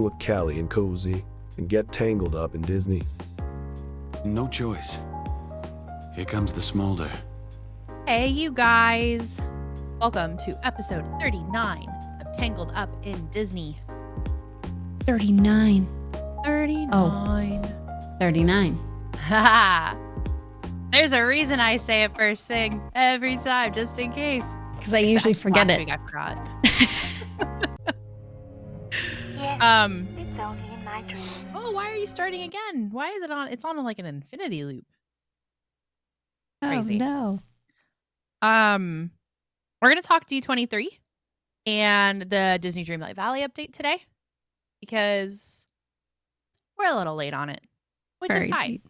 with Callie and Cozy and get tangled up in Disney. No choice. Here comes the smolder. Hey, you guys. Welcome to episode 39 of Tangled Up in Disney. 39. 39. 39. Haha. There's a reason I say it first thing every time, just in case. Because I usually forget Last it. week I forgot. Yes, it's only in my dreams. Oh, why are you starting again? Why is it on? It's on like an infinity loop. Crazy. Oh, no. We're gonna talk D23 and the Disney Dreamlight Valley update today because we're a little late on it, which is fine.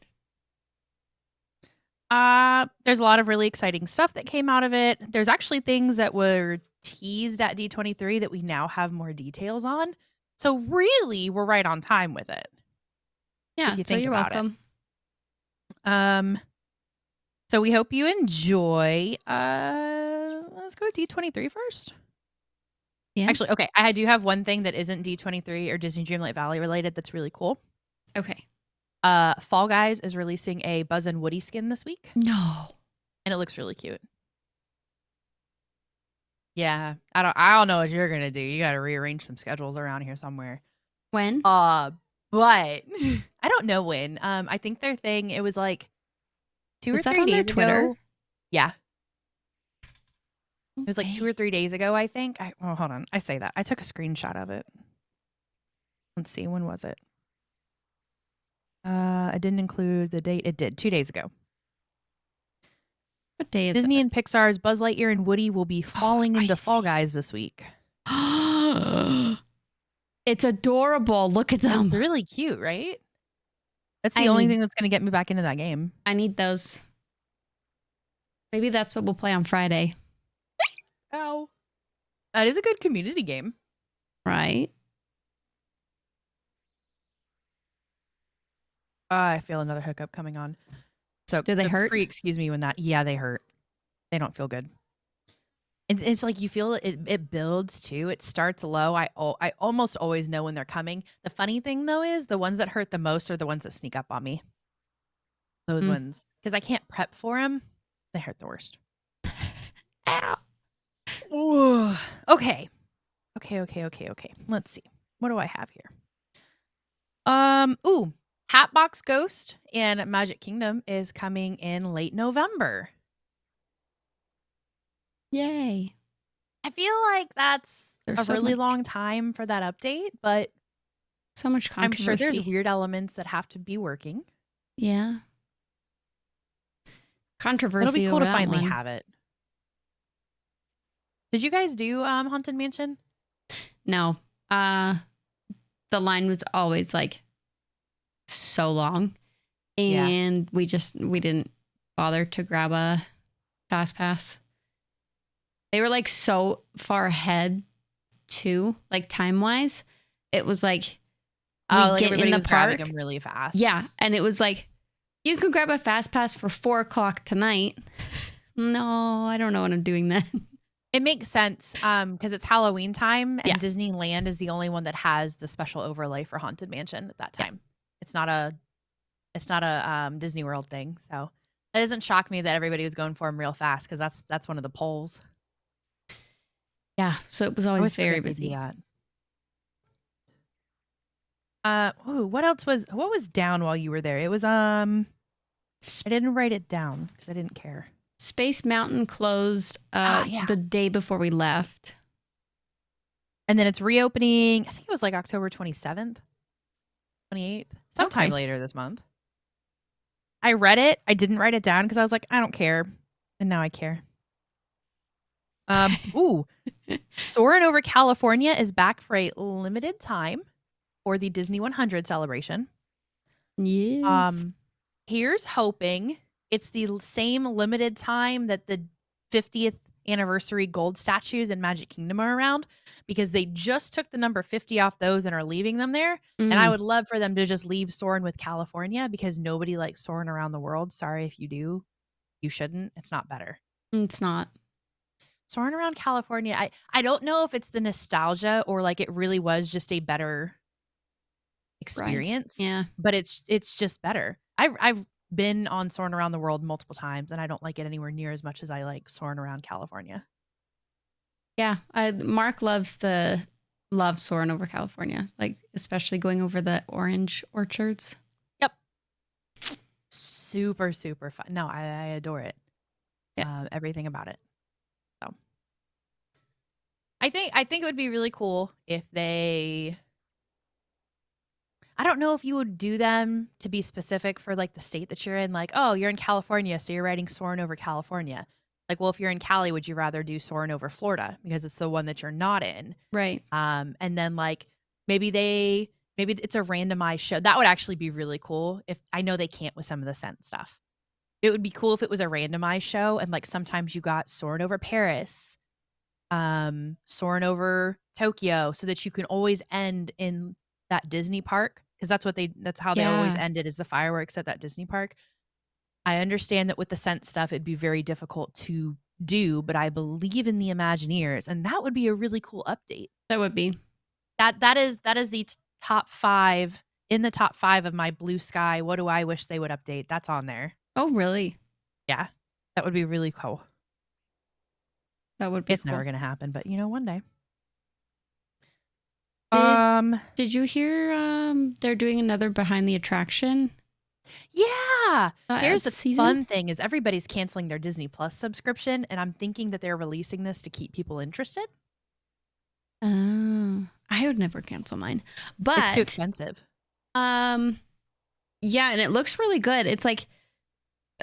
There's a lot of really exciting stuff that came out of it. There's actually things that were teased at D23 that we now have more details on. So really, we're right on time with it. Yeah, so you're welcome. So we hope you enjoy. Let's go D23 first. Yeah. Actually, okay, I do have one thing that isn't D23 or Disney Dreamlight Valley related that's really cool. Okay. Fall Guys is releasing a Buzz and Woody skin this week. No. And it looks really cute. Yeah. I don't know what you're gonna do. You gotta rearrange some schedules around here somewhere. When? But I don't know when. I think their thing, it was like 2 or 3 days ago. Yeah. It was like 2 or 3 days ago, I think. Hold on. I say that. I took a screenshot of it. Let's see. When was it? I didn't include the date. It did. 2 days ago. What day is Disney it? and Pixar's Buzz Lightyear and Woody will be falling into Fall Guys this week. It's adorable. Look at them. It's really cute, right? That's the only thing that's going to get me back into that game. I need those. Maybe that's what we'll play on Friday. Ow. That is a good community game. Right? I feel another hiccup coming on. So do they hurt? Excuse me when that. Yeah, they hurt. They don't feel good. And it's like you feel it builds too. It starts low. I almost always know when they're coming. The funny thing though is the ones that hurt the most are the ones that sneak up on me. Those ones, because I can't prep for them. They hurt the worst. Ow. Ooh. Okay. Let's see. What do I have here? Hatbox Ghost and Magic Kingdom is coming in late November. Yay. I feel like that's a really long time for that update, but so much controversy. I'm sure there's weird elements that have to be working. Yeah. Controversy. It'll be cool to finally have it. Did you guys do Haunted Mansion? No. The line was always like so long, and we didn't bother to grab a fast pass. They were like so far ahead too, like time wise. It was like like everybody was grabbing them really fast. Yeah, and it was like you can grab a fast pass for 4:00 tonight. No, I don't know what I'm doing then. It makes sense because it's Halloween time, and Disneyland is the only one that has the special overlay for Haunted Mansion at that time. It's not a Disney World thing, so that doesn't shock me that everybody was going for them real fast because that's one of the polls. Yeah, so it was always very busy. What was down while you were there? It was I didn't write it down because I didn't care. Space Mountain closed the day before we left. And then it's reopening, I think it was like October 27th, 28th, sometime later this month. I read it. I didn't write it down because I was like, I don't care. And now I care. Soarin' over California is back for a limited time for the Disney 100 celebration. Yes. Here's hoping it's the same limited time that the 50th anniversary gold statues in Magic Kingdom are around, because they just took the number 50 off those and are leaving them there. And I would love for them to just leave Soarin' with California because nobody likes Soarin' around the world. Sorry if you do. You shouldn't. It's not better. It's not. Soarin' around California. I don't know if it's the nostalgia or like it really was just a better experience. Yeah. But it's just better. I've been on soaring around the world multiple times, and I don't like it anywhere near as much as I like soaring around California. Yeah. Mark loves soaring over California, like especially going over the orange orchards. Yep. Super, super fun. No, I adore it. Yeah. Everything about it. So I think it would be really cool if they, I don't know if you would do them to be specific for like the state that you're in. Like, oh, you're in California, so you're writing soaring over California. Like, well, if you're in Cali, would you rather do soaring over Florida because it's the one that you're not in? Right. And then like maybe it's a randomized show. That would actually be really cool. If I know they can't with some of the scent stuff. It would be cool if it was a randomized show and like sometimes you got soaring over Paris, soaring over Tokyo, so that you can always end in that Disney park, because that's how they always Yeah. ended, is the fireworks at that Disney park. I understand that with the scent stuff it'd be very difficult to do, but I believe in the Imagineers, and that would be a really cool update. That would be. That is the top 5, in the top 5 of my blue sky, what do I wish they would update? That's on there. Oh, really? Yeah. That would be really cool. That would be It's cool. never going to happen, but one day. Did you hear they're doing another behind the attraction? Yeah. Here's the season? fun thing is everybody's canceling their Disney Plus subscription, and I'm thinking that they're releasing this to keep people interested. Oh, I would never cancel mine. But It's too expensive. yeah, and it looks really good. It's like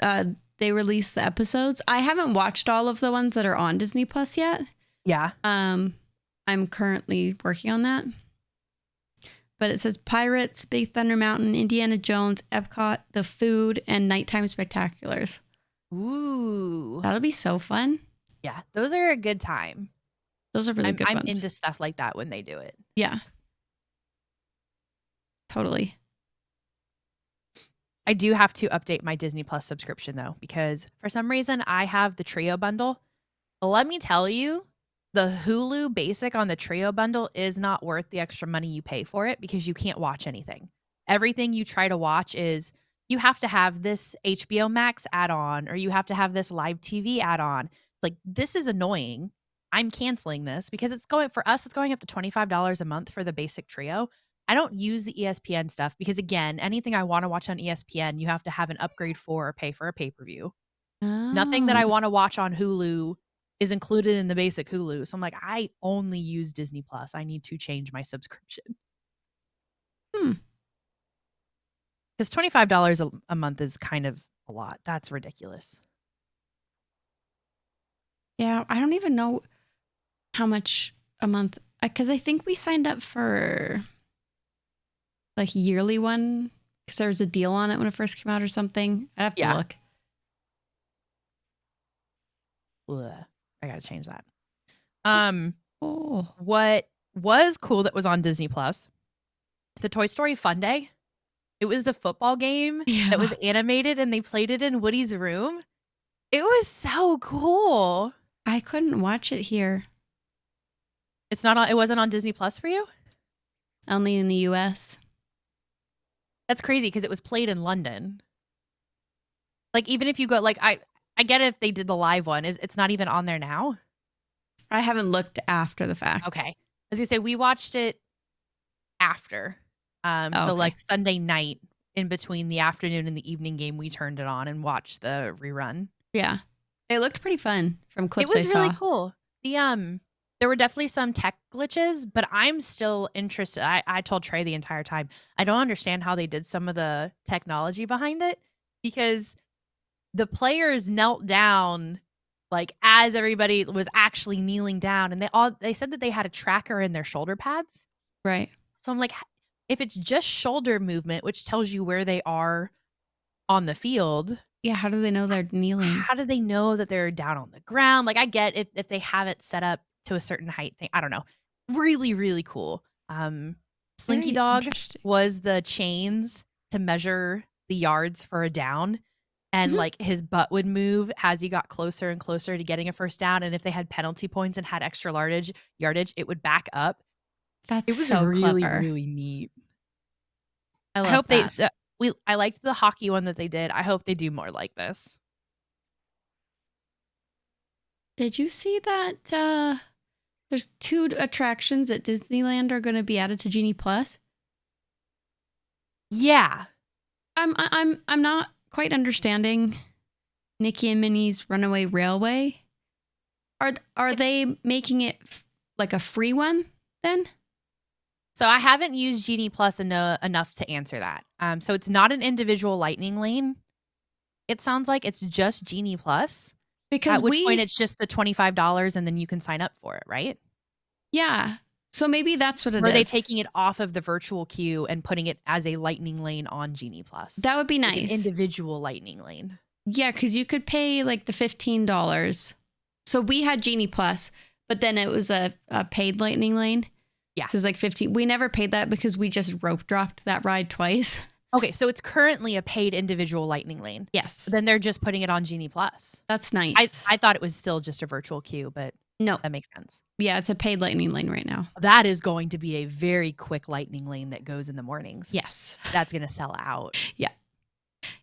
they release the episodes. I haven't watched all of the ones that are on Disney Plus yet. Yeah. I'm currently working on that. But it says Pirates, Big Thunder Mountain, Indiana Jones, Epcot, The Food, and Nighttime Spectaculars. Ooh. That'll be so fun. Yeah. Those are a good time. Those are really good I'm ones. into stuff like that when they do it. Yeah. Totally. I do have to update my Disney Plus subscription though, because for some reason I have the Trio bundle. Let me tell you, the Hulu basic on the Trio bundle is not worth the extra money you pay for it, because you can't watch anything. Everything you try to watch is, you have to have this HBO Max add-on, or you have to have this live TV add-on. It's like, this is annoying. I'm canceling this because it's going up to $25 a month for the basic Trio. I don't use the ESPN stuff because, again, anything I want to watch on ESPN, you have to have an upgrade for or pay for a pay-per-view. Nothing that I want to watch on Hulu is included in the basic Hulu. So I'm like, I only use Disney Plus. I need to change my subscription. Because $25 a month is kind of a lot. That's ridiculous. Yeah, I don't even know how much a month, because I think we signed up for like yearly one because there was a deal on it when it first came out or something. I'd have to look. Ugh, I gotta change that. Oh, What was cool that was on Disney Plus? The Toy Story Fun Day. It was the football game that was animated, and they played it in Woody's room. It was so cool. I couldn't watch it here. It wasn't on Disney Plus for you? Only in the US. That's crazy because it was played in London. Like, even if you go, like, I get it if they did the live one. It's not even on there now? I haven't looked after the fact. Okay. I was gonna say, we watched it after. So like Sunday night, in between the afternoon and the evening game, we turned it on and watched the rerun. Yeah. It looked pretty fun from clips It was really saw. cool. There were definitely some tech glitches, but I'm still interested. I told Trey the entire time, I don't understand how they did some of the technology behind it, because the players knelt down like as everybody was actually kneeling down, and they said that they had a tracker in their shoulder pads. Right. So I'm like, if it's just shoulder movement, which tells you where they are on the field. Yeah, how do they know they're kneeling? How do they know that they're down on the ground? Like, I get if they have it set up to a certain height thing. I don't know. Really, really cool. Slinky Very Dog interesting. was the chains to measure the yards for a down. And like his butt would move as he got closer and closer to getting a first down. And if they had penalty points and had extra yardage, it would back up. That's It was so really, clever. really neat. I I love hope they. that. So I liked the hockey one that they did. I hope they do more like this. Did you see that there's 2 attractions at Disneyland are going to be added to Genie Plus? Yeah. I'm not quite understanding Mickey and Minnie's Runaway Railway. Are they making it like a free one then? So I haven't used Genie Plus enough to answer that. So it's not an individual lightning lane. It sounds like it's just Genie Plus. Because At which point it's just the $25 and then you can sign up for it, right? Yeah. So maybe that's what it Or is. are they taking it off of the virtual queue and putting it as a lightning lane on Genie Plus? That would be nice. Like an individual lightning lane. Yeah, because you could pay like the $15. So we had Genie Plus, but then it was a paid lightning lane. Yeah. So it was like 15. We never paid that because we just rope dropped that ride twice. Okay, so it's currently a paid individual lightning lane. Yes. Then they're just putting it on Genie Plus. That's nice. I thought it was still just a virtual queue, but no. that makes sense. Yeah, it's a paid lightning lane right now. That is going to be a very quick lightning lane that goes in the mornings. Yes. That's going to sell out. Yeah.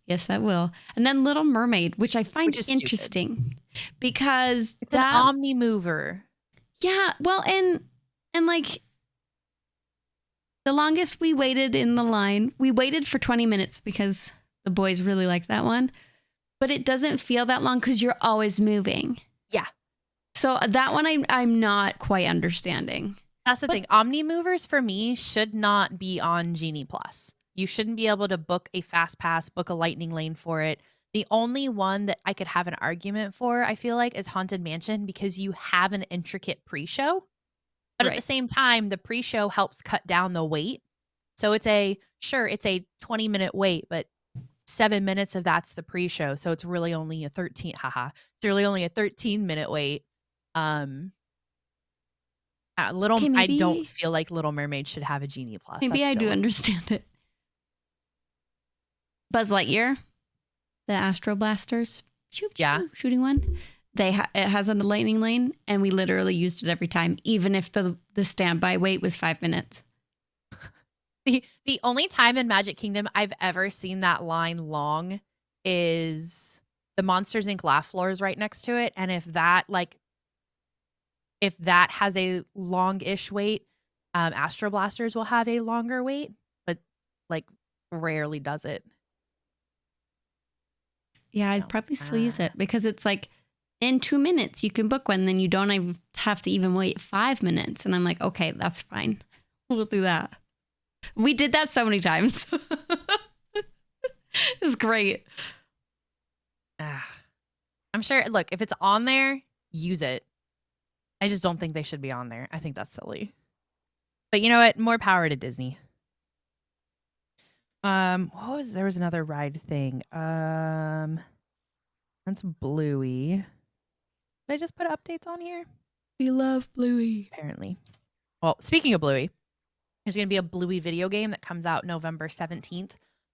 Yes, that will. And then Little Mermaid, which I find Which is interesting because It's an omni mover. Yeah, well, and like the longest we waited in the line, we waited for 20 minutes because the boys really liked that one. But it doesn't feel that long because you're always moving. Yeah. So that one I'm not quite understanding. That's the thing. Omni movers for me should not be on Genie Plus. You shouldn't be able to book a fast pass, book a lightning lane for it. The only one that I could have an argument for, I feel like, is Haunted Mansion because you have an intricate pre-show. But at the same time, the pre-show helps cut down the wait. So it's a 20-minute wait, but 7 minutes of that's the pre-show. So it's really only a 13-minute wait. I don't feel like Little Mermaid should have a Genie Plus. Maybe I do understand it. Buzz Lightyear, the Astro Blasters, shooting one. It has a lightning lane, and we literally used it every time, even if the standby wait was 5 minutes. The only time in Magic Kingdom I've ever seen that line long is the Monsters Inc. laugh floor is right next to it, and if that has a long-ish wait, Astro Blasters will have a longer wait, but like rarely does it. Yeah, I'd probably still use it because it's like in 2 minutes you can book one, then you don't even have to even wait 5 minutes. And I'm like, okay, that's fine. We'll do that. We did that so many times. It was great. I'm sure, look, if it's on there, use it. I just don't think they should be on there. I think that's silly. But you know what? More power to Disney. There was another ride thing. That's Bluey. Did I just put updates on here? We love Bluey. Apparently. Well, speaking of Bluey, there's going to be a Bluey video game that comes out November 17th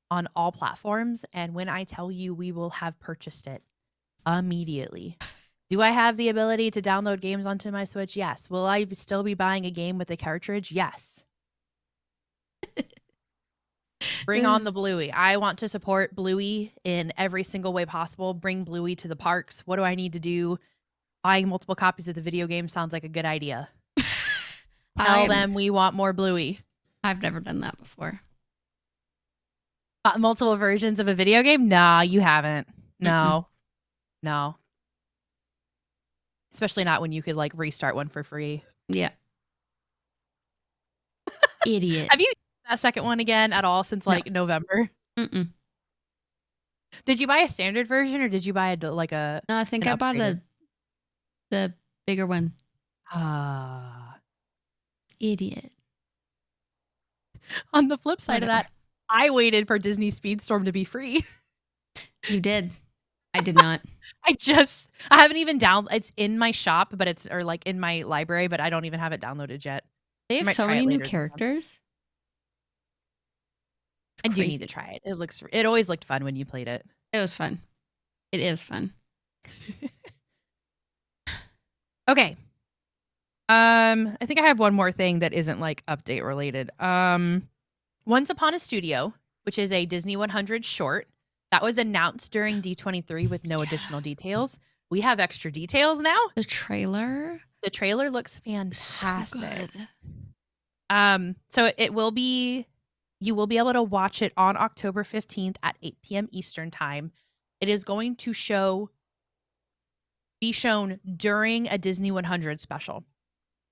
on all platforms. And when I tell you we will have purchased it immediately. Do I have the ability to download games onto my Switch? Yes. Will I still be buying a game with a cartridge? Yes. Bring on the Bluey. I want to support Bluey in every single way possible. Bring Bluey to the parks. What do I need to do? Buying multiple copies of the video game sounds like a good idea. Tell them we want more Bluey. I've never done that before. Multiple versions of a video game? Nah, you haven't. No. No. Especially not when you could like restart one for free. Yeah. Idiot. Have you used that second one again at all since like November? Mm-mm. Did you buy a standard version or did you buy No, I think I bought the bigger one. Idiot. On the flip side of that, I waited for Disney Speedstorm to be free. You did. I did not. I haven't even it's in my shop, but or like in my library, but I don't even have it downloaded yet. They have so many new characters. I do need to try it. It always looked fun when you played it. It was fun. It is fun. Okay. I think I have one more thing that isn't like update related. Once Upon a Studio which is a Disney 100 short. That was announced during D23 with no additional details. We have extra details now. The trailer. The trailer looks So fantastic. good. So it will be, you will be able to watch it on October 15th at 8 p.m. Eastern time. It is going to be shown during a Disney 100 special.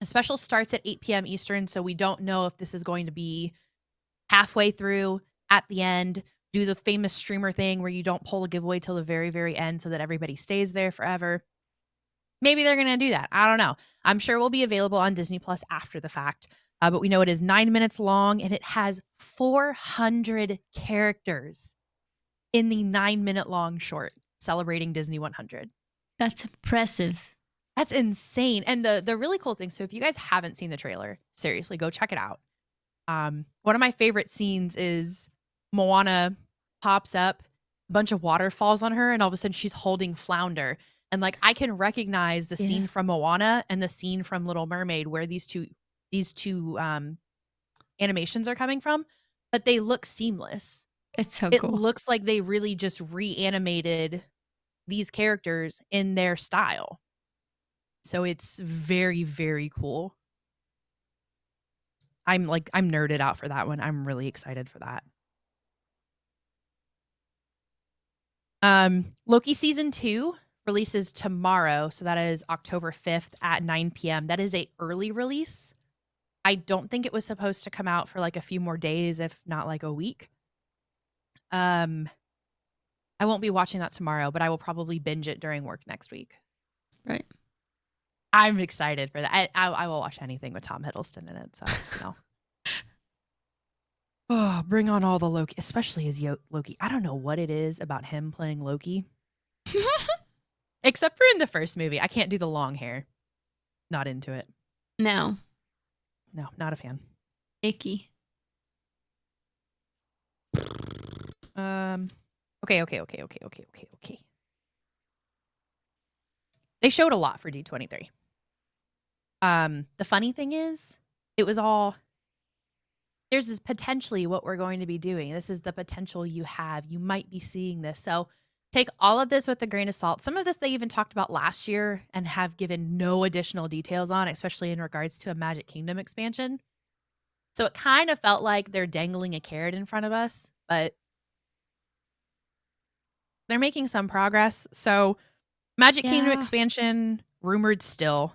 The special starts at 8 p.m. Eastern, so we don't know if this is going to be halfway through, at the end, do the famous streamer thing where you don't pull a giveaway till the very, very end so that everybody stays there forever. Maybe they're going to do that. I don't know. I'm sure will be available on Disney Plus after the fact. But we know it is 9 minutes long and it has 400 characters in the 9-minute long short celebrating Disney 100. That's impressive. That's insane. And the really cool thing, so if you guys haven't seen the trailer, seriously, go check it out. One of my favorite scenes is Moana pops up, a bunch of water falls on her, and all of a sudden she's holding Flounder. And like I can recognize the scene from Moana and the scene from Little Mermaid where these two animations are coming from, but they look seamless. It's so It cool. looks like they really just reanimated these characters in their style. So it's very, very cool. I'm nerded out for that one. I'm really excited for that. Loki season 2 releases tomorrow, so that is October 5th at 9 p.m. That is a early release. I don't think it was supposed to come out for like a few more days, if not like a week. I won't be watching that tomorrow, but I will probably binge it during work next week. Right. I'm excited for that. I will watch anything with Tom Hiddleston in it. So, you know. Oh, bring on all the Loki, especially as Loki. I don't know what it is about him playing Loki. Except for in the first movie. I can't do the long hair. Not into it. No. No, not a fan. Icky. Okay. They showed a lot for D23. The funny thing is, it was all, there's this potentially what we're going to be doing. This is the potential you have. You might be seeing this. So take all of this with a grain of salt. Some of this they even talked about last year and have given no additional details on, especially in regards to a Magic Kingdom expansion. So it kind of felt like they're dangling a carrot in front of us, but they're making some progress. So Magic Kingdom expansion rumored still.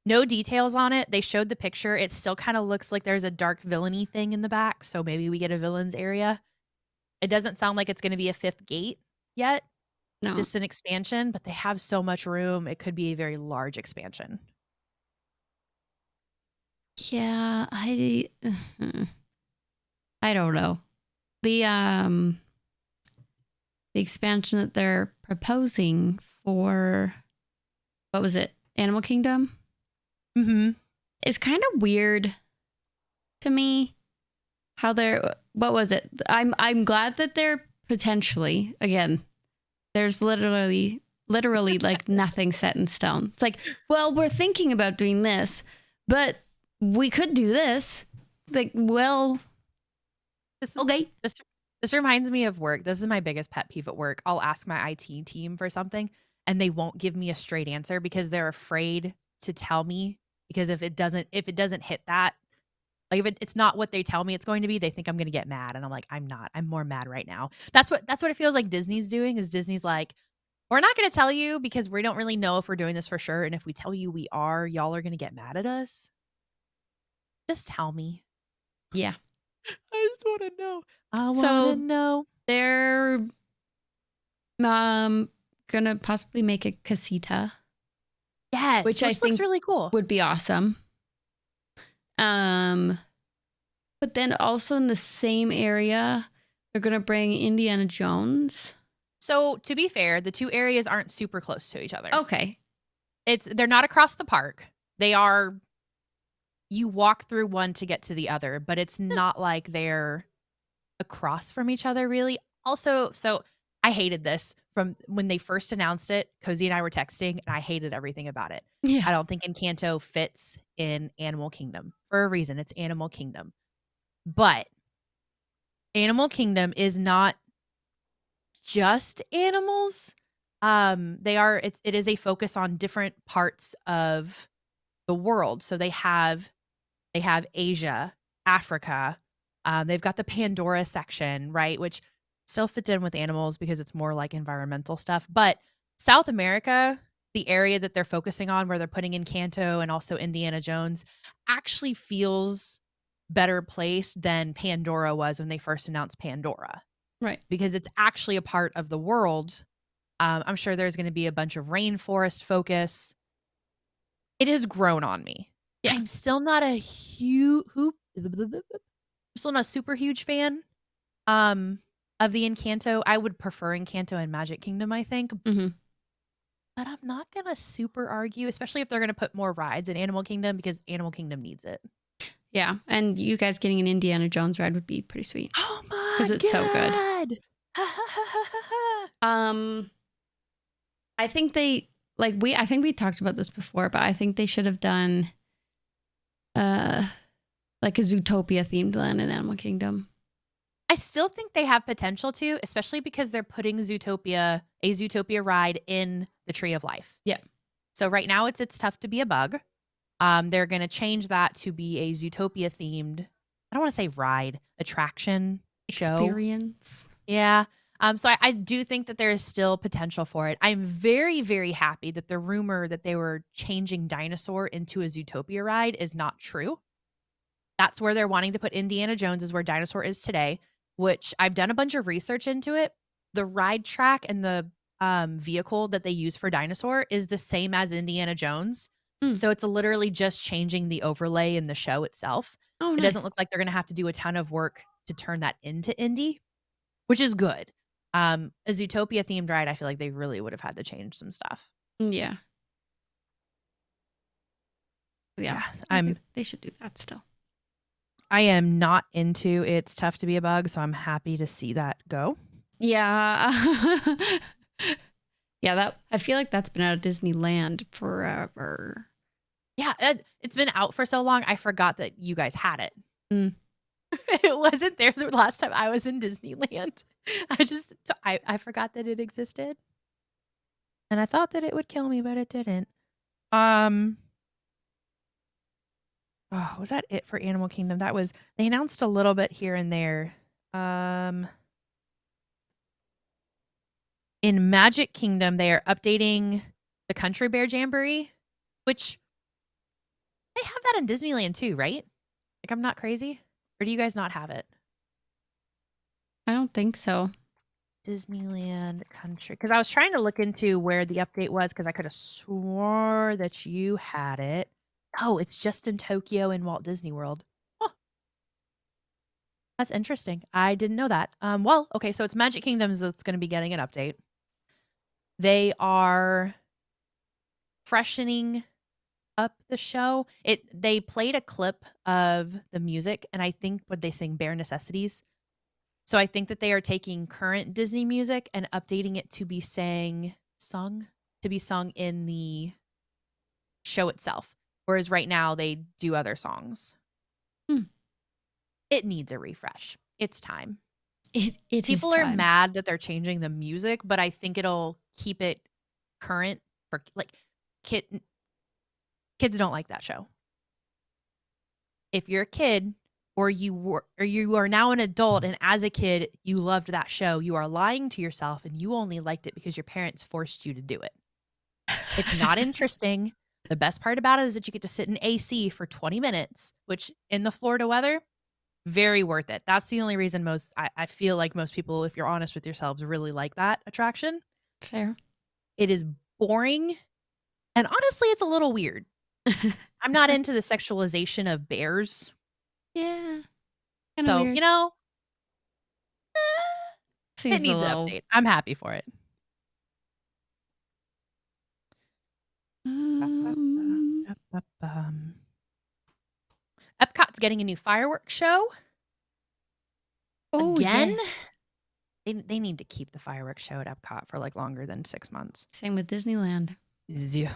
No details on it. They showed the picture. It still kind of looks like there's a dark villainy thing in the back. So maybe we get a villains area. It doesn't sound like it's going to be a 5th gate yet. No. Just an expansion, but they have so much room. It could be a very large expansion. Yeah, I don't know. The expansion that they're proposing for, what was it? Animal Kingdom? Mm-hmm. It's kind of weird to me how they're, what was it? I'm glad that they're potentially, again, there's literally like nothing set in stone. It's like, well, we're thinking about doing this, but we could do this. It's like, well, okay. This reminds me of work. This is my biggest pet peeve at work. I'll ask my IT team for something and they won't give me a straight answer because they're afraid to tell me, because if it doesn't hit that, like if it's not what they tell me it's going to be, they think I'm going to get mad. And I'm like, I'm not. I'm more mad right now. That's what it feels like Disney's doing. Is Disney's like, we're not going to tell you because we don't really know if we're doing this for sure. And if we tell you we are, y'all are going to get mad at us. Just tell me. Yeah. I just want to know. I want to know. They're gonna possibly make a casita. Yes, which I think looks really cool. Would be awesome. But then also in the same area, they're gonna bring Indiana Jones. So to be fair, the two areas aren't super close to each other. Okay. They're not across the park. They are, you walk through one to get to the other, but it's not like they're across from each other really. Also, so I hated this from when they first announced it. Cozy and I were texting and I hated everything about it. Yeah. I don't think Encanto fits in Animal Kingdom for a reason. It's Animal Kingdom. But Animal Kingdom is not just animals. It is a focus on different parts of the world. So they have Asia, Africa. They've got the Pandora section, right? Which still fits in with animals because it's more like environmental stuff. But South America, the area that they're focusing on where they're putting in Kanto and also Indiana Jones, actually feels better placed than Pandora was when they first announced Pandora. Right. Because it's actually a part of the world. I'm sure there's going to be a bunch of rainforest focus. It has grown on me. Yeah. I'm still not a still not a super huge fan of the Encanto. I would prefer Encanto and Magic Kingdom, I think. Mm-hmm. But I'm not gonna super argue, especially if they're gonna put more rides in Animal Kingdom because Animal Kingdom needs it. Yeah, and you guys getting an Indiana Jones ride would be pretty sweet. Oh my 'Cause it's so good. God. I think they I think we talked about this before, but I think they should have done like a Zootopia themed land in Animal Kingdom. I still think they have potential to, especially because they're putting a Zootopia ride in the Tree of Life. Yeah. So right now it's tough to be a bug. They're going to change that to be a Zootopia themed, I don't want to say ride, attraction, show. Experience. Yeah. So I do think that there is still potential for it. I'm very, very happy that the rumor that they were changing Dinosaur into a Zootopia ride is not true. That's where they're wanting to put Indiana Jones, is where Dinosaur is today, which I've done a bunch of research into it. The ride track and the vehicle that they use for Dinosaur is the same as Indiana Jones. So it's literally just changing the overlay in the show itself. Oh, It nice. doesn't look like they're going to have to do a ton of work to turn that into Indy, which is good. A Zootopia themed ride, I feel like they really would have had to change some stuff. Yeah. Yeah. They should do that still. I am not into It's Tough to Be a Bug, so I'm happy to see that go. Yeah. Yeah, I feel like that's been out of Disneyland forever. Yeah, it's been out for so long, I forgot that you guys had it. Mm. It wasn't there the last time I was in Disneyland. I forgot that it existed. And I thought that it would kill me, but it didn't. Oh, was that it for Animal Kingdom? They announced a little bit here and there. In Magic Kingdom, they are updating the Country Bear Jamboree, which they have that in Disneyland too, right? Like, I'm not crazy. Or do you guys not have it? I don't think so. Disneyland Country. Because I was trying to look into where the update was because I could have swore that you had it. Oh, it's just in Tokyo and Walt Disney World. Huh. That's interesting. I didn't know that. Well, okay, so it's Magic Kingdoms that's going to be getting an update. They are freshening up the show. They played a clip of the music, and I think what they sing Bare Necessities. So I think that they are taking current Disney music and updating it to be sung in the show itself. Whereas right now they do other songs. It needs a refresh. It's time. People are mad that they're changing the music, but I think it'll keep it current for like kids don't like that show. If you're a kid or you are now an adult and as a kid you loved that show, you are lying to yourself and you only liked it because your parents forced you to do it. It's not interesting. The best part about it is that you get to sit in AC for 20 minutes, which in the Florida weather, very worth it. That's the only reason I feel like most people, if you're honest with yourselves, really like that attraction. Fair. It is boring. And honestly, it's a little weird. I'm not into the sexualization of bears. Yeah. So, weird. It needs an update. I'm happy for it. Epcot's getting a new fireworks show. Oh, again? Yes. They need to keep the fireworks show at Epcot for like longer than 6 months. Same with Disneyland. Yeah.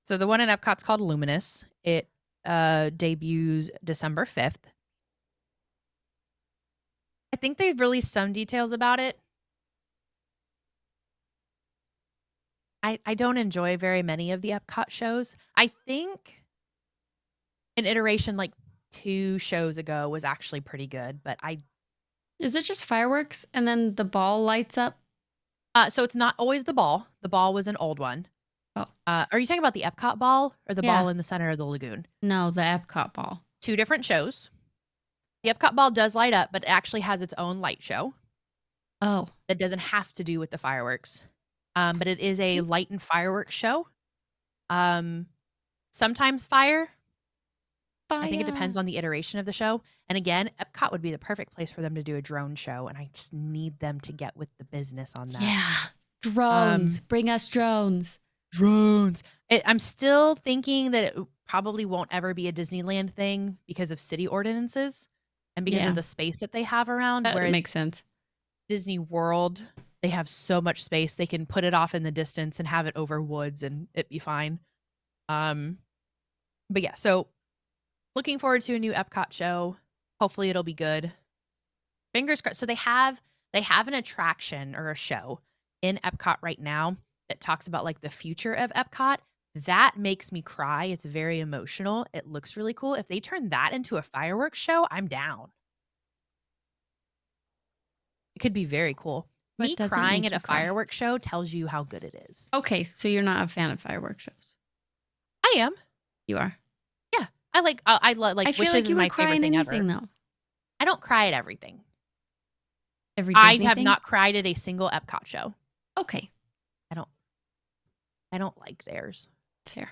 So the one in Epcot's called Luminous. It debuts December 5th. think they've released some details about it. I don't enjoy very many of the Epcot shows. I think an iteration like 2 shows ago was actually pretty good, but Is it just fireworks and then the ball lights up? so it's not always the ball. The ball was an old one. Oh. Are you talking about the Epcot ball or the Yeah. ball in the center of the lagoon? No, the Epcot ball. 2 different shows. The Epcot ball does light up, but it actually has its own light show Oh. that doesn't have to do with the fireworks. But it is a light and fireworks show. Sometimes fire. I think it depends on the iteration of the show. And again, Epcot would be the perfect place for them to do a drone show, and I just need them to get with the business on that. Yeah. Drones. Bring us drones. Drones. I'm still thinking that it probably won't ever be a Disneyland thing because of city ordinances and because Yeah. of the space that they have around. That Whereas makes sense. Disney World, they have so much space. They can put it off in the distance and have it over woods and it be fine. But yeah, so looking forward to a new Epcot show. Hopefully it'll be good. Fingers crossed. So they have an attraction or a show in Epcot right now that talks about like the future of Epcot. That makes me cry. It's very emotional. It looks really cool. If they turn that into a fireworks show, I'm down. It could be very cool. What Me doesn't crying make at you a cry? fireworks show tells you how good it is. Okay, so you're not a fan of fireworks shows. I am. You are. I like. I like. I feel Wishes like is you my would cry favorite in thing anything ever. though. I don't cry at everything. Every I Disney have thing? not cried at a single Epcot show. Okay, I don't like theirs. fair.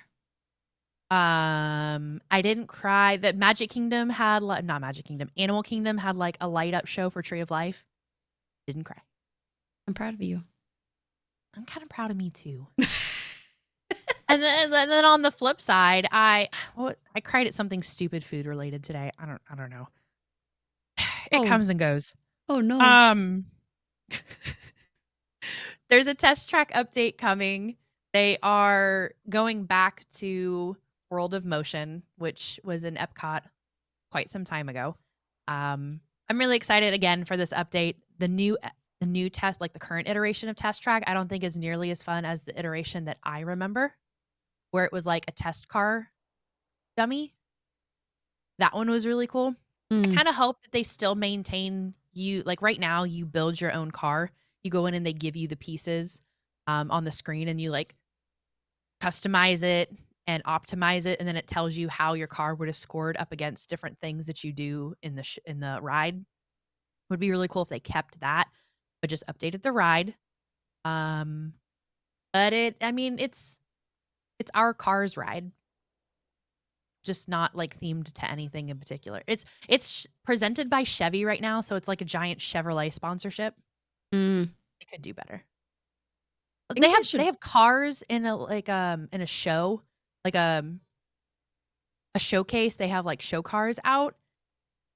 I didn't cry. That Magic Kingdom had not Magic Kingdom. Animal Kingdom had like a light up show for Tree of Life. Didn't cry. I'm proud of you. I'm kind of proud of me too. and then on the flip side, I cried at something stupid food related today. I don't know. It Oh. comes and goes. Oh no. There's a test track update coming. They are going back to World of Motion, which was in Epcot quite some time ago. I'm really excited again for this update. The new test, like the current iteration of Test Track, I don't think is nearly as fun as the iteration that I remember, where it was like a test car dummy. That one was really cool. I kind of hope that they still maintain you, like right now you build your own car. You go in and they give you the pieces on the screen and you like customize it and optimize it, and then it tells you how your car would have scored up against different things that you do in the ride. Would be really cool if they kept that, but just updated the ride. But it's our Cars ride, just not like themed to anything in particular. It's presented by Chevy right now, so it's like a giant Chevrolet sponsorship. They could do better. They have cars in a show, like a showcase. They have like show cars out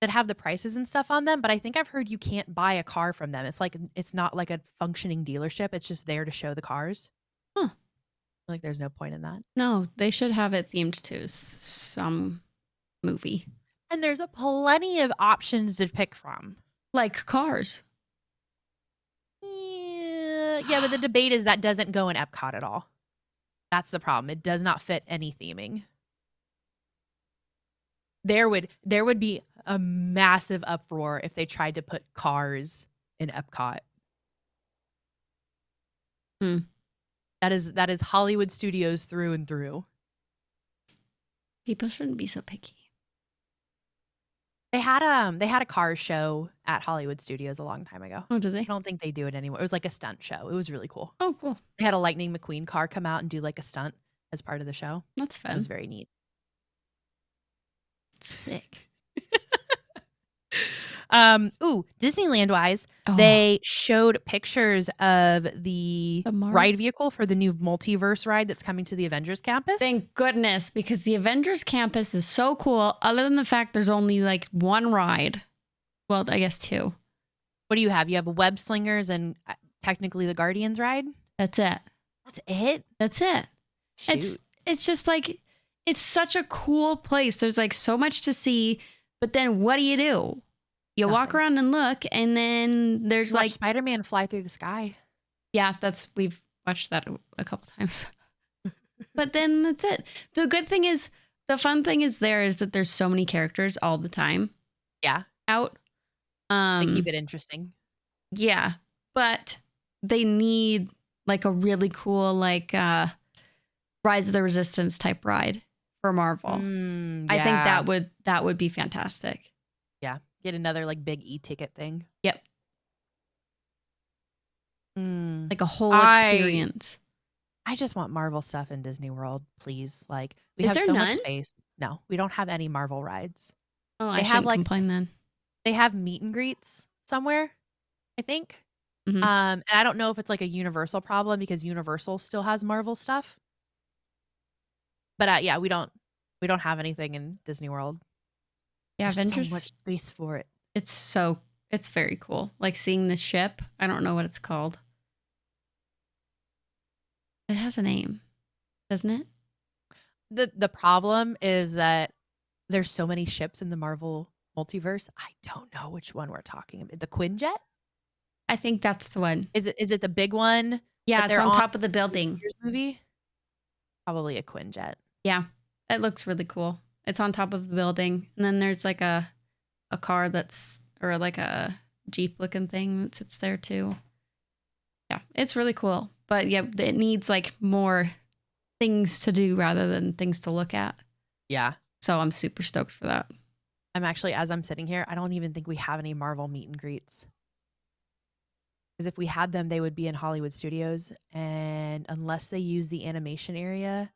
that have the prices and stuff on them, but I think I've heard you can't buy a car from them. It's not like a functioning dealership. It's just there to show the cars. Huh. Like there's no point in that. No, they should have it themed to some movie. And there's plenty of options to pick from. Like Cars. Yeah, but the debate is that doesn't go in Epcot at all. That's the problem. It does not fit any theming. There would be a massive uproar if they tried to put Cars in Epcot. That is Hollywood Studios through and through. People shouldn't be so picky. They had a Cars show at Hollywood Studios a long time ago. Oh, did they? I don't think they do it anymore. It was like a stunt show. It was really cool. Oh, cool. They had a Lightning McQueen car come out and do like a stunt as part of the show. That's It fun. was very neat. Sick. Disneyland wise, Oh. they showed pictures of the The ride vehicle for the new multiverse ride that's coming to the Avengers campus. Thank goodness, because the Avengers campus is so cool. Other than the fact there's only like one ride. Well, I guess two. What do you have? You have web slingers and technically the Guardians ride. That's it. That's it. That's it. Shoot. It's just like, it's such a cool place. There's like so much to see, but then what do you do? You walk Nothing. around and look, and then there's Watch like, Spider-Man fly through the sky. yeah, we've watched that a couple times. But then that's it. The good thing is, the fun thing is that there's so many characters all the time Yeah, out. they keep it interesting. Yeah, but they need like a really cool like Rise of the Resistance type ride for Marvel. I think that would be fantastic. Yeah, get another like big e-ticket thing. Yep. Mm. Like a whole experience. I just want Marvel stuff in Disney World, please. Like we Is have there so none? much space. No, we don't have any Marvel rides. Oh, I They have, shouldn't like- complain then. They have meet and greets somewhere, I think. Mhm. And I don't know if it's like a Universal problem because Universal still has Marvel stuff. But yeah, we don't have anything in Disney World. Yeah, There's Avengers. so much space for it. It's very cool. Like seeing the ship. I don't know what it's called. It has a name, doesn't it? The problem is that there's so many ships in the Marvel multiverse. I don't know which one we're talking about. The Quinjet? I think that's the one. Is it the big one? Yeah, that it's they're on on top of the the building. Avengers movie? Probably a Quinjet. Yeah, it looks really cool. It's on top of the building, and then there's like a car or like a Jeep looking thing that sits there too. Yeah, it's really cool. But yeah, it needs like more things to do rather than things to look at. Yeah. So I'm super stoked for that. I'm actually, as I'm sitting here, I don't even think we have any Marvel meet and greets. Because if we had them, they would be in Hollywood Studios. And unless they use the animation area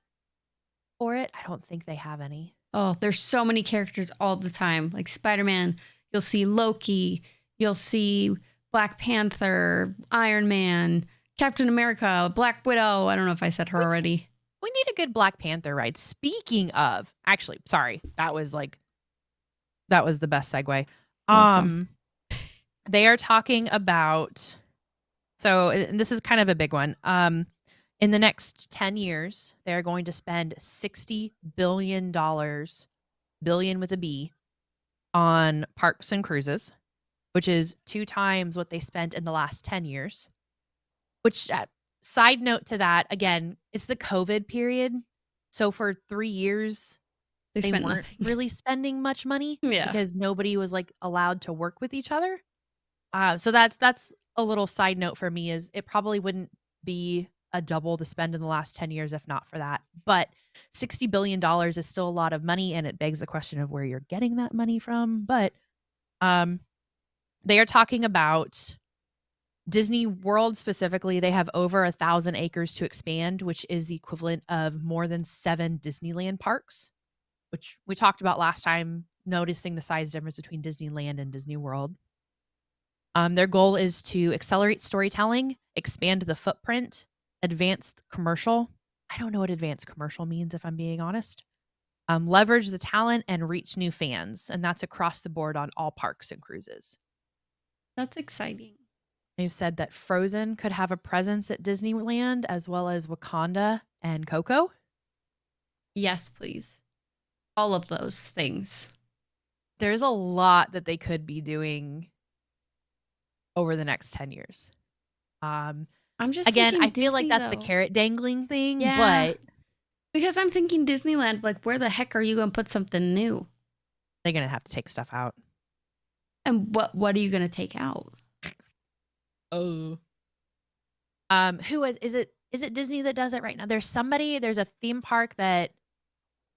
for it, I don't think they have any. Oh, there's so many characters all the time. Like Spider-Man, you'll see Loki, you'll see Black Panther, Iron Man, Captain America, Black Widow. I don't know if I said her already. We need a good Black Panther ride. Speaking of, actually, sorry, that was the best segue. Welcome. They are talking about, and this is kind of a big one. In the next 10 years, they are going to spend $60 billion, billion with a B, on parks and cruises, which is 2 times what they spent in the last 10 years. Which, side note to that, again, it's the COVID period. So for 3 years, they spent weren't nothing. really spending much money Yeah. because nobody was like allowed to work with each other. So that's a little side note for me is it probably wouldn't be a double the spend in the last 10 years if not for that. But $60 billion is still a lot of money, and it begs the question of where you're getting that money from. But they are talking about Disney World specifically. They have over 1,000 acres to expand, which is the equivalent of more than 7 Disneyland parks, which we talked about last time, noticing the size difference between Disneyland and Disney World. Their goal is to accelerate storytelling, expand the footprint, advance commercial. I don't know what advanced commercial means, if I'm being honest. Leverage the talent and reach new fans. And that's across the board on all parks and cruises. That's exciting. They've said that Frozen could have a presence at Disneyland as well as Wakanda and Coco. Yes, please. All of those things. There's a lot that they could be doing over the next 10 years. I'm just Again, thinking I feel like Disney, that's the though. carrot dangling thing, Yeah. but Because I'm thinking Disneyland, like, where the heck are you going to put something new? they're going to have to take stuff out. And what are you going to take out? Oh. Is it Disney that does it right now? There's a theme park that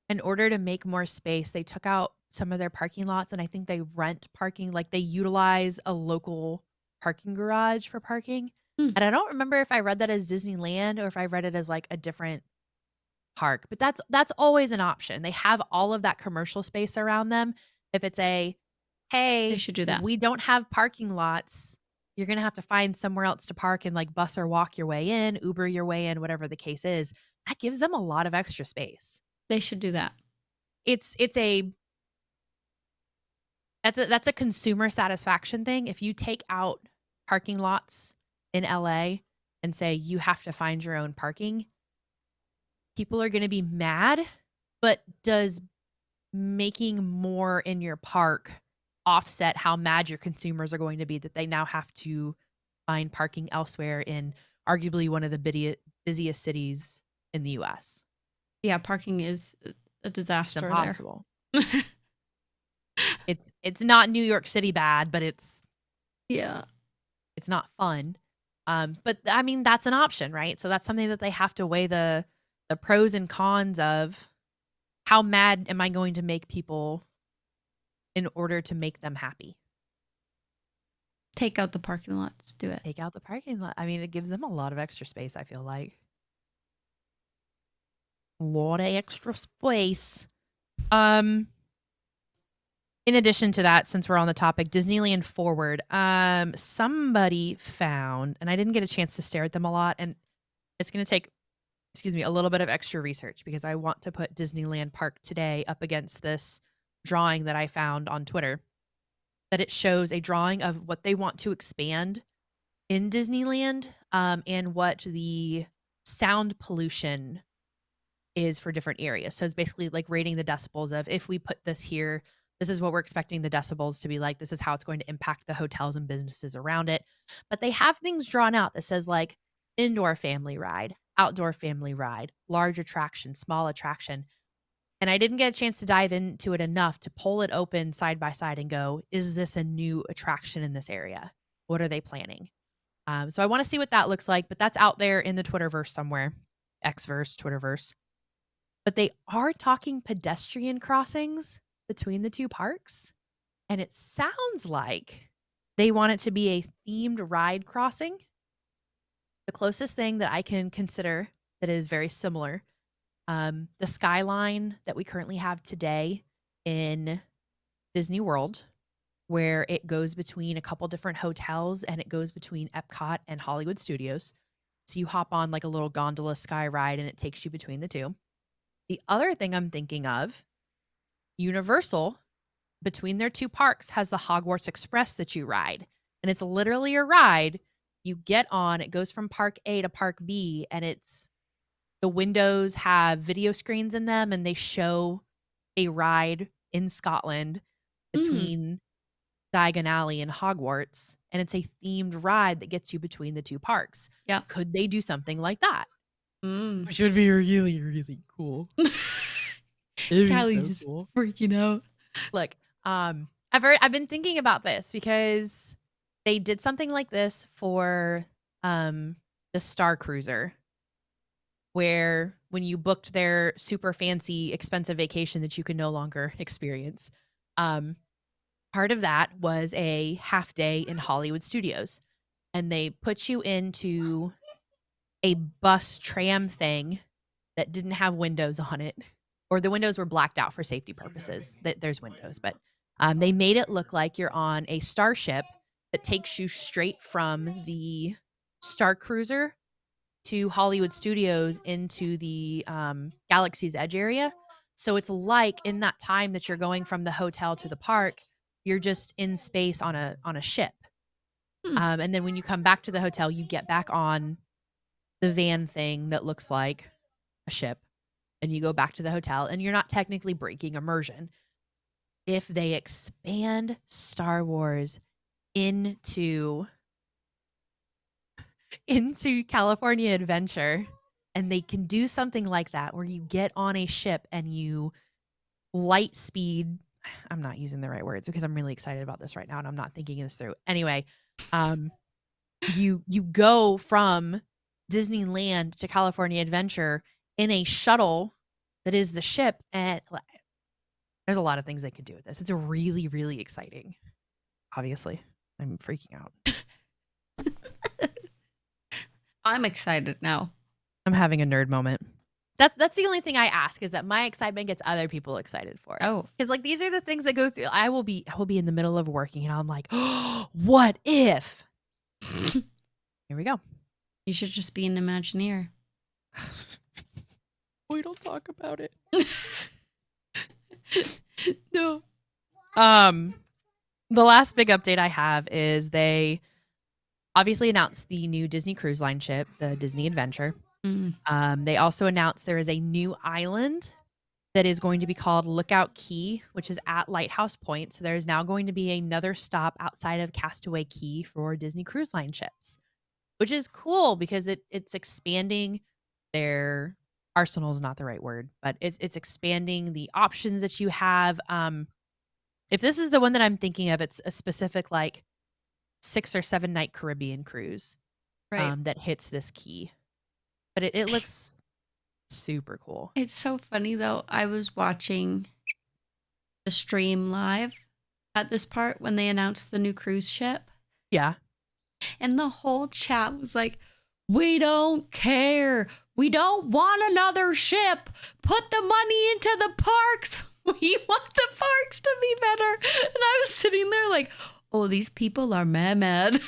in order to make more space, they took out some of their parking lots, and I think they rent parking, like they utilize a local parking garage for parking. And I don't remember if I read that as Disneyland or if I read it as like a different park, but that's always an option. They have all of that commercial space around them. If it's hey, They should do that. we don't have parking lots, you're going to have to find somewhere else to park and like bus or walk your way in, Uber your way in, whatever the case is. That gives them a lot of extra space. They should do that. That's a consumer satisfaction thing. If you take out parking lots in LA and say you have to find your own parking, people are going to be mad, but does making more in your park offset how mad your consumers are going to be that they now have to find parking elsewhere in arguably one of the busiest cities in the US. Yeah, parking is a It's disaster there. impossible. It's not New York City bad, but it's Yeah. not fun. But I mean, that's an option, right? So that's something that they have to weigh the pros and cons of. How mad am I going to make people in order to make them happy? Take out the parking lots. Do it. Take out the parking lot. I mean, it gives them a lot of extra space, I feel like. A lot of extra space. In addition to that, since we're on the topic, Disneyland Forward, somebody found, and I didn't get a chance to stare at them a lot, and it's going to take, a little bit of extra research because I want to put Disneyland Park today up against this drawing that I found on Twitter, that it shows a drawing of what they want to expand in Disneyland, and what the sound pollution is for different areas. So it's basically like rating the decibels of, if we put this here, this is what we're expecting the decibels to be like. This is how it's going to impact the hotels and businesses around it. But they have things drawn out that says like indoor family ride, outdoor family ride, large attraction, small attraction. And I didn't get a chance to dive into it enough to pull it open side by side and go, is this a new attraction in this area? What are they planning? So I want to see what that looks like, but that's out there in the Twitterverse somewhere. Xverse, Twitterverse. But they are talking pedestrian crossings between the two parks. And it sounds like they want it to be a themed ride crossing. The closest thing that I can consider that is very similar, the skyline that we currently have today in Disney World, where it goes between a couple different hotels and it goes between Epcot and Hollywood Studios. So you hop on like a little gondola sky ride and it takes you between the two. The other thing I'm thinking of, Universal, between their two parks, has the Hogwarts Express that you ride. And it's literally a ride you get on. It goes from Park A to Park B, and the windows have video screens in them, and they show a ride in Scotland between Diagon Alley and Hogwarts. And it's a themed ride that gets you between the two parks. Yeah. Could they do something like that? Mm. Which would be really, really cool. It'd Callie be so just cool. freaking out. Look, I've been thinking about this because they did something like this for the Star Cruiser, where when you booked their super fancy, expensive vacation that you can no longer experience, part of that was a half day in Hollywood Studios, and they put you into a bus tram thing that didn't have windows on it, or the windows were blacked out for safety purposes. There's windows, but they made it look like you're on a starship that takes you straight from the Star Cruiser to Hollywood Studios into the Galaxy's Edge area. So it's like in that time that you're going from the hotel to the park, you're just in space on a ship. And then when you come back to the hotel, you get back on the van thing that looks like a ship, and you go back to the hotel, and you're not technically breaking immersion. If they expand Star Wars into California Adventure, and they can do something like that where you get on a ship and you light speed, I'm not using the right words because I'm really excited about this right now and I'm not thinking this through. Anyway, you go from Disneyland to California Adventure in a shuttle that is the ship, and there's a lot of things they could do with this. It's a really, really exciting. Obviously, I'm freaking out. I'm excited now. I'm having a nerd moment. That's the only thing I ask, is that my excitement gets other people excited for it. Oh, Because like these are the things that go through. I will be in the middle of working and I'm like, oh, what if? Here we go. you should just be an Imagineer. We don't talk about it. No. The last big update I have is they obviously announced the new Disney Cruise Line ship, the Disney Adventure. They also announced there is a new island that is going to be called Lookout Key, which is at Lighthouse Point. So there's now going to be another stop outside of Castaway Key for Disney Cruise Line ships, which is cool because it's expanding their arsenal is not the right word, but it's expanding the options that you have. If this is the one that I'm thinking of, it's a specific like 6 or 7 night Caribbean cruise that hits this key. But it looks super cool. It's so funny though. I was watching the stream live at this part when they announced the new cruise ship. Yeah. And the whole chat was like, we don't care. We don't want another ship. Put the money into the parks. We want the parks to be better. And I was sitting there like, oh, these people are mad.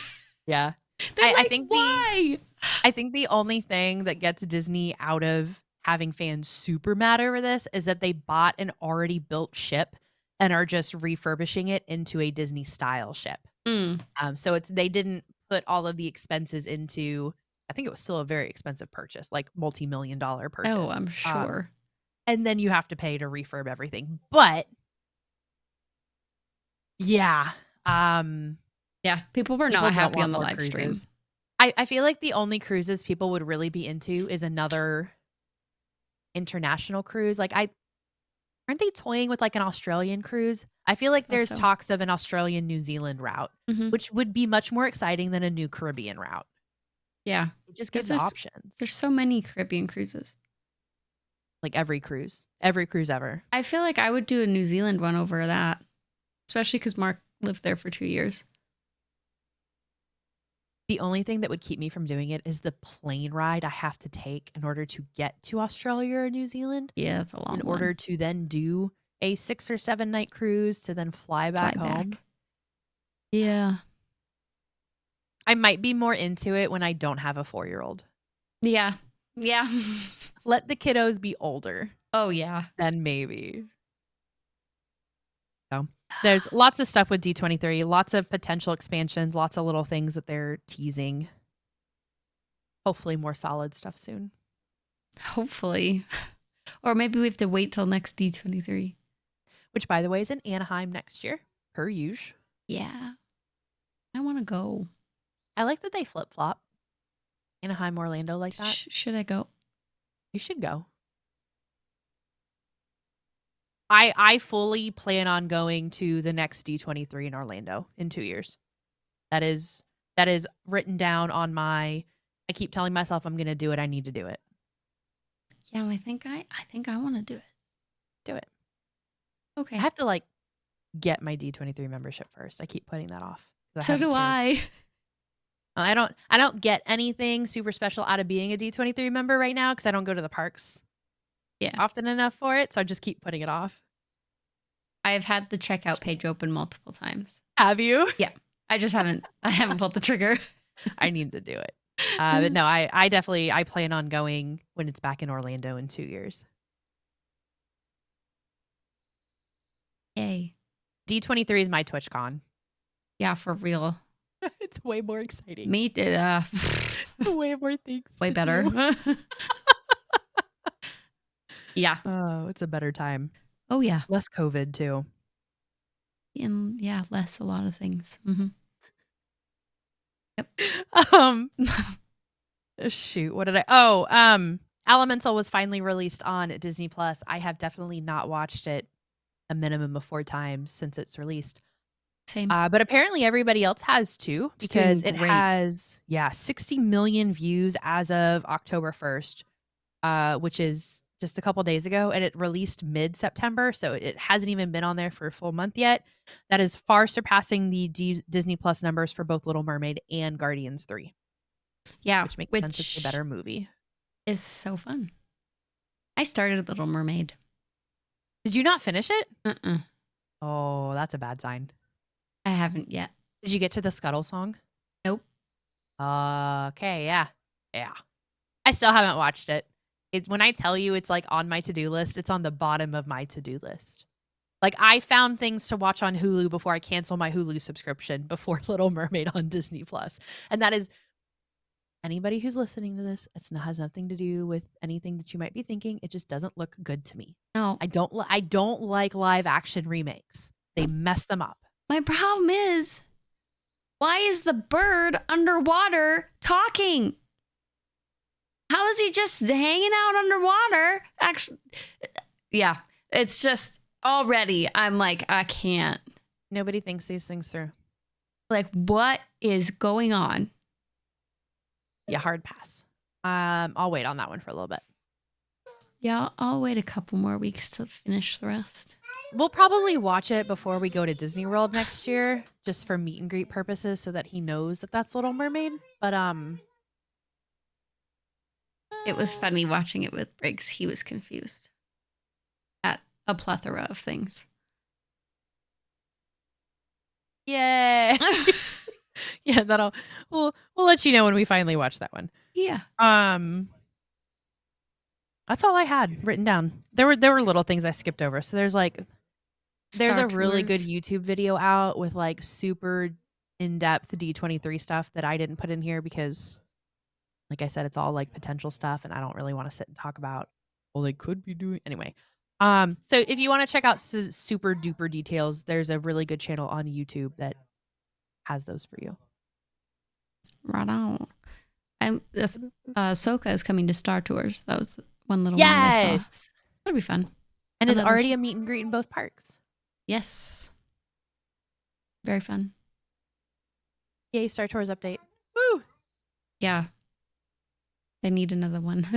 Yeah. I think why? I think the only thing that gets Disney out of having fans super mad over this is that they bought an already built ship and are just refurbishing it into a Disney style ship. So they didn't put all of the expenses into, I think it was still a very expensive purchase, like multi-million-dollar purchase. Oh, I'm sure. And then you have to pay to refurb everything. But yeah. Yeah, people were not happy on the live stream. I feel like the only cruises people would really be into is another international cruise. Like aren't they toying with like an Australian cruise? I feel like there's talks of an Australian New Zealand route, which would be much more exciting than a new Caribbean route. Yeah. It just gives options. There's so many Caribbean cruises. Like every cruise ever. I feel like I would do a New Zealand one over that, especially because Mark lived there for 2 years. The only thing that would keep me from doing it is the plane ride I have to take in order to get to Australia or New Zealand. Yeah, it's a long one. In order to then do a 6 or 7 night cruise to then fly back home. Yeah. I might be more into it when I don't have a 4-year-old. Yeah. Yeah. Let the kiddos be older. Oh, yeah. Then maybe. So there's lots of stuff with D23, lots of potential expansions, lots of little things that they're teasing. Hopefully more solid stuff soon. Hopefully. Or maybe we have to wait till next D23. Which, by the way, is in Anaheim next year, per usual. Yeah. I want to go. I like that they flip-flop. Anaheim, Orlando like that. Should I go? You should go. I fully plan on going to the next D23 in Orlando in 2 years. That is written down on my, I keep telling myself I'm going to do it. I need to do it. Yeah, I think I want to do it. Do it. Okay. I have to like get my D23 membership first. I keep putting that off. So do I. I don't get anything super special out of being a D23 member right now because I don't go to the parks often enough for it. So I just keep putting it off. I've had the checkout page open multiple times. Have you? Yeah. I haven't pulled the trigger. I need to do it. But no, I plan on going when it's back in Orlando in 2 years. Yay. D23 is my TwitchCon. Yeah, for real. It's way more exciting. Me, way more things. Way better. Yeah. Oh, it's a better time. Oh, yeah. Less COVID, too. And yeah, less a lot of things. Mm-hmm. Yep. Shoot, what did Elemental was finally released on Disney Plus. I have definitely not watched it a minimum of 4 times since it's released. Same. But apparently everybody else has too, because it great. has 60 million views as of October 1st, which is just a couple days ago, and it released mid-September, so it hasn't even been on there for a full month yet. That is far surpassing the Disney Plus numbers for both Little Mermaid and Guardians 3. Yeah, which makes sense. It's a better movie. Is so fun. I started Little Mermaid. Did you not finish it? Uh-uh. Oh, that's a bad sign. I haven't yet. Did you get to the Scuttle song? Nope. Okay, yeah. I still haven't watched it. When I tell you it's like on my to-do list, it's on the bottom of my to-do list. Like I found things to watch on Hulu before I cancel my Hulu subscription before Little Mermaid on Disney Plus. And that is Anybody who's listening to this, has nothing to do with anything that you might be thinking. It just doesn't look good to me. No. I don't like live action remakes. They mess them up. My problem is, why is the bird underwater talking? How is he just hanging out underwater? Actually, yeah, it's just already, I'm like, I can't. Nobody thinks these things through. Like, what is going on? Yeah, hard pass. I'll wait on that one for a little bit. Yeah, I'll wait a couple more weeks to finish the rest. We'll probably watch it before we go to Disney World next year, just for meet and greet purposes, so that he knows that that's Little Mermaid. But It was funny watching it with Briggs. He was confused at a plethora of things. yay! Yeah, we'll let you know when we finally watch that one. Yeah. That's all I had written down. There were little things I skipped over. So there's Star a really good Tours. YouTube video out with like super in-depth D23 stuff that I didn't put in here because, like I said, it's all like potential stuff and I don't really want to sit and talk about, well, they could be doing anyway. So if you want to check out super duper details, there's a really good channel on YouTube that has those for you. Right on. Ahsoka is coming to Star Tours. That was one little one that I saw. That'll be fun. And it's Another already a meet and greet in both parks. Yes. Very fun. Yay, Star Tours update. Woo! Yeah. They need another one.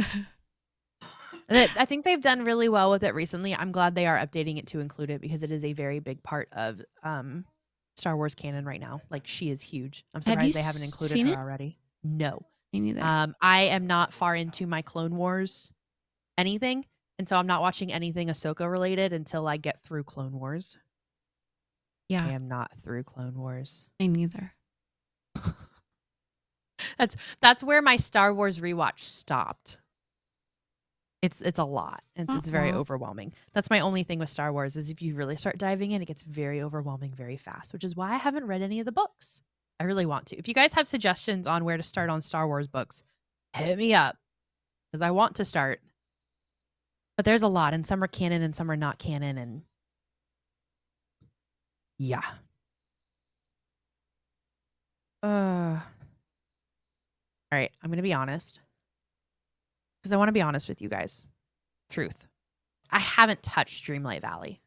I think they've done really well with it recently. I'm glad they are updating it to include it because it is a very big part of Star Wars canon right now. Like, she is huge. I'm Have you surprised they haven't included seen her it? already. No. Me neither. I am not far into my Clone Wars anything, and so I'm not watching anything Ahsoka related until I get through Clone Wars. Yeah. I am not through Clone Wars. Me neither. That's where my Star Wars rewatch stopped. It's a lot. It's very overwhelming. That's my only thing with Star Wars is if you really start diving in, it gets very overwhelming very fast, which is why I haven't read any of the books. I really want to. If you guys have suggestions on where to start on Star Wars books, hit me up because I want to start. But there's a lot, and some are canon and some are not canon, and yeah. All right, I'm going to be honest. Because I want to be honest with you guys. Truth. I haven't touched Dreamlight Valley.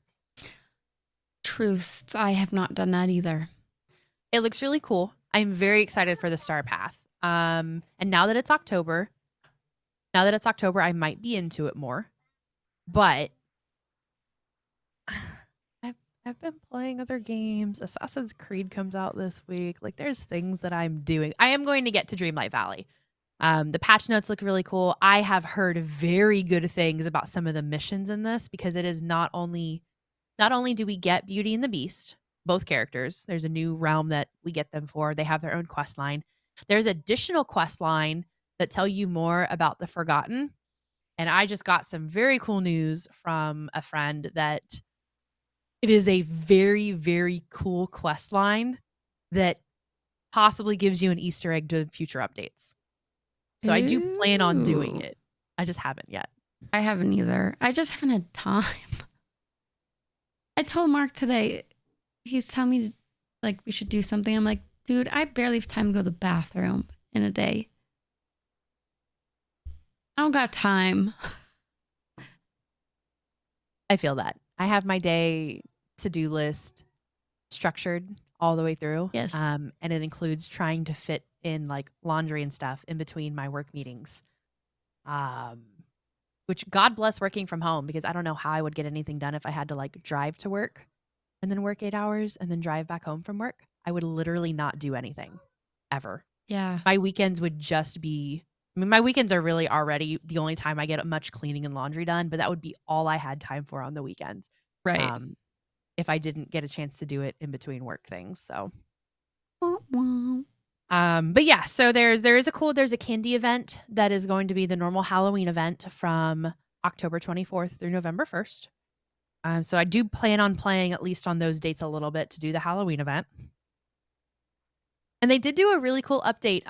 Truth. I have not done that either. It looks really cool. I'm very excited for the Star Path. And now that it's October, I might be into it more. But I've been playing other games. Assassin's Creed comes out this week. Like, there's things that I'm doing. I am going to get to Dreamlight Valley. The patch notes look really cool. I have heard very good things about some of the missions in this because it is not only do we get Beauty and the Beast, both characters. There's a new realm that we get them for. They have their own quest line. There's additional quest line that tell you more about the Forgotten. And I just got some very cool news from a friend that it is a very, very cool quest line that possibly gives you an Easter egg to future updates. So I do plan on doing it. I just haven't yet. I haven't either. I just haven't had time. I told Mark today, he's telling me like we should do something. I'm like, dude, I barely have time to go to the bathroom in a day. I don't got time. I feel that. I have my day to-do list structured all the way through. Yes. And it includes trying to fit in like laundry and stuff in between my work meetings. Which God bless working from home because I don't know how I would get anything done if I had to like drive to work and then work 8 hours and then drive back home from work. I would literally not do anything ever. Yeah. My weekends would just be, I mean, my weekends are really already the only time I get much cleaning and laundry done, but that would be all I had time for on the weekends. Right. If I didn't get a chance to do it in between work things. So, Wah-wah. but yeah, so there's a candy event that is going to be the normal Halloween event from October 24th through November 1st. So I do plan on playing at least on those dates a little bit to do the Halloween event. And they did do a really cool update.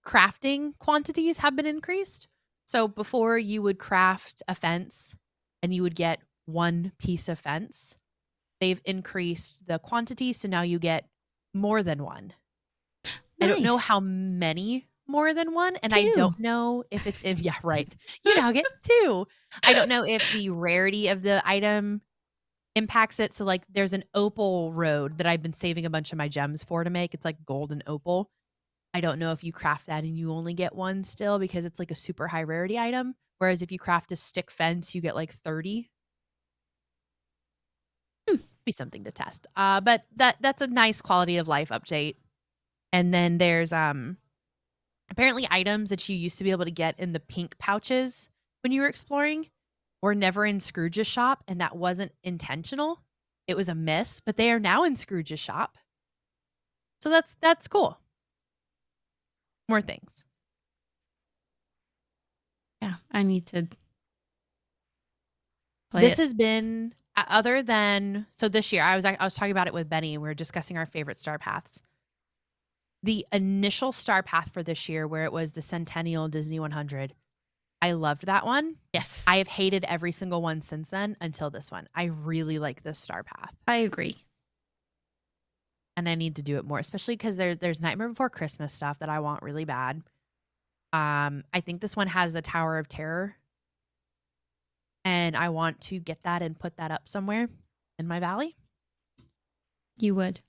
crafting quantities have been increased. So before you would craft a fence and you would get one piece of fence, they've increased the quantity. So now you get more than one. I don't know Nice. how many more than one. And I 2. don't know if it's if yeah, right. You now get 2. I don't know if the rarity of the item impacts it. So like there's an opal road that I've been saving a bunch of my gems for to make. It's like gold and opal. I don't know if you craft that and you only get 1 still because it's like a super high rarity item. Whereas if you craft a stick fence, you get like 30. Be something to test. But that's a nice quality of life update. And then there's apparently items that you used to be able to get in the pink pouches when you were exploring were never in Scrooge's shop, and that wasn't intentional. It was a miss, but they are now in Scrooge's shop. So that's cool. More things. Yeah, I need to play This it. has been other than so this year I was talking about it with Benny and we were discussing our favorite star paths. The initial star path for this year where it was the Centennial Disney 100. I loved that one. Yes. I have hated every single one since then until this one. I really like this star path. I agree. And I need to do it more, especially because there's Nightmare Before Christmas stuff that I want really bad. I think this one has the Tower of Terror. And I want to get that and put that up somewhere in my valley. You would.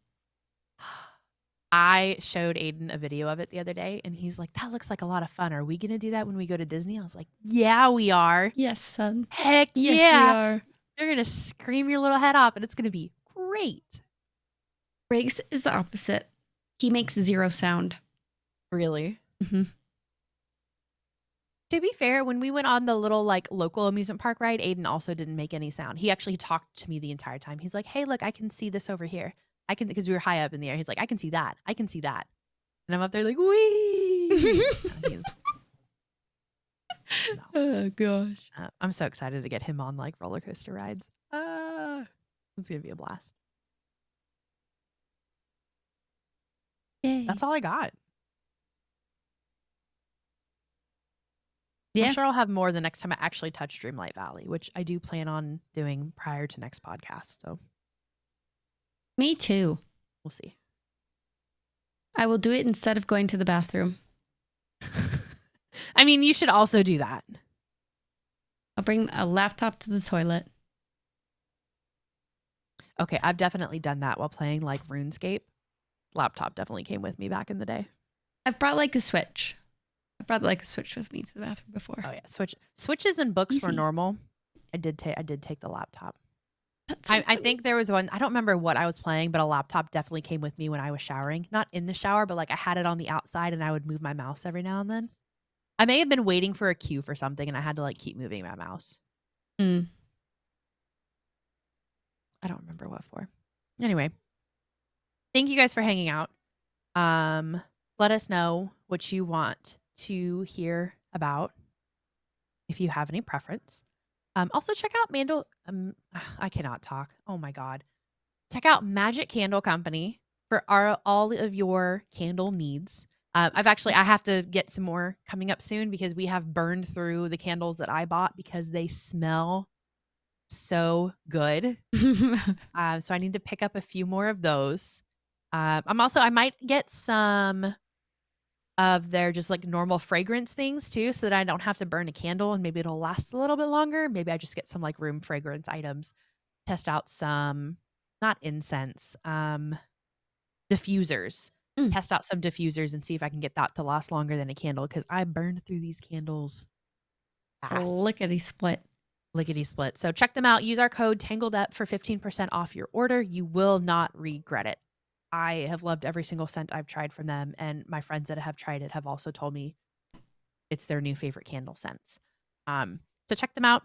I showed Aiden a video of it the other day and he's like, that looks like a lot of fun. Are we going to do that when we go to Disney? I was like, yeah, we are. Yes, son. Heck Yes, yeah. we are. You're going to scream your little head off and it's going to be great. Briggs is the opposite. He makes 0 sound. Really? Mm-hmm. To be fair, when we went on the little like local amusement park ride, Aiden also didn't make any sound. He actually talked to me the entire time. He's like, hey, look, I can see this over here. I can, because we were high up in the air. He's like, I can see that. I can see that. And I'm up there like, wee. No. Oh, gosh. I'm so excited to get him on like roller coaster rides. It's going to be a blast. Yay. That's all I got. Yeah. I'm sure I'll have more the next time I actually touch Dreamlight Valley, which I do plan on doing prior to next podcast. So Me too. we'll see. I will do it instead of going to the bathroom. I mean, you should also do that. I'll bring a laptop to the toilet. Okay, I've definitely done that while playing like RuneScape. Laptop definitely came with me back in the day. I've brought like a Switch. I brought like a Switch with me to the bathroom before. Oh yeah, switches and books were Easy. normal. I did take the laptop. That's so I funny. think there was one. I don't remember what I was playing, but a laptop definitely came with me when I was showering. Not in the shower, but like I had it on the outside, and I would move my mouse every now and then. I may have been waiting for a cue for something, and I had to like keep moving my mouse. Mm. I don't remember what for. Anyway, thank you guys for hanging out. Let us know what you want to hear about if you have any preference. Also check out I cannot talk. Oh my god. Check out Magic Candle Company for all of your candle needs. I have to get some more coming up soon because we have burned through the candles that I bought because they smell so good. So I need to pick up a few more of those. I might get some of their just like normal fragrance things too, so that I don't have to burn a candle and maybe it'll last a little bit longer. Maybe I just get some like room fragrance items, test out some, not incense, diffusers. Test out some diffusers and see if I can get that to last longer than a candle because I burned through these candles fast. Lickety split. Lickety split. So check them out. Use our code TANGLEDUP for 15% off your order. You will not regret it. I have loved every single scent I've tried from them, and my friends that have tried it have also told me it's their new favorite candle scents. So check them out.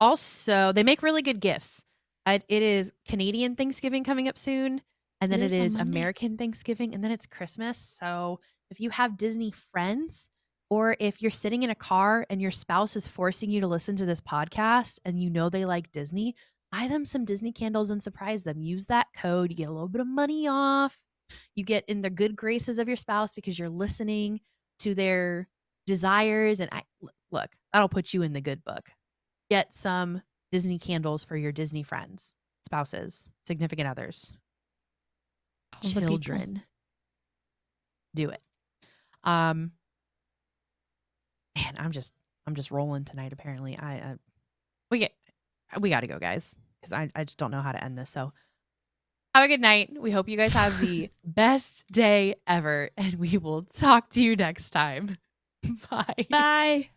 Also, they make really good gifts. It is Canadian Thanksgiving coming up soon, and then it is on Monday. American Thanksgiving, and then it's Christmas. So if you have Disney friends, or if you're sitting in a car and your spouse is forcing you to listen to this podcast and you know they like Disney, buy them some Disney candles and surprise them. Use that code. You get a little bit of money off. You get in the good graces of your spouse because you're listening. to their desires. And look, that'll put you in the good book. Get some Disney candles for your Disney friends, spouses, significant others, All the people. children. Do it. Man, I'm just rolling tonight. Apparently, we got to go, guys, because I just don't know how to end this. So have a good night. We hope you guys have the best day ever, and we will talk to you next time. Bye. Bye.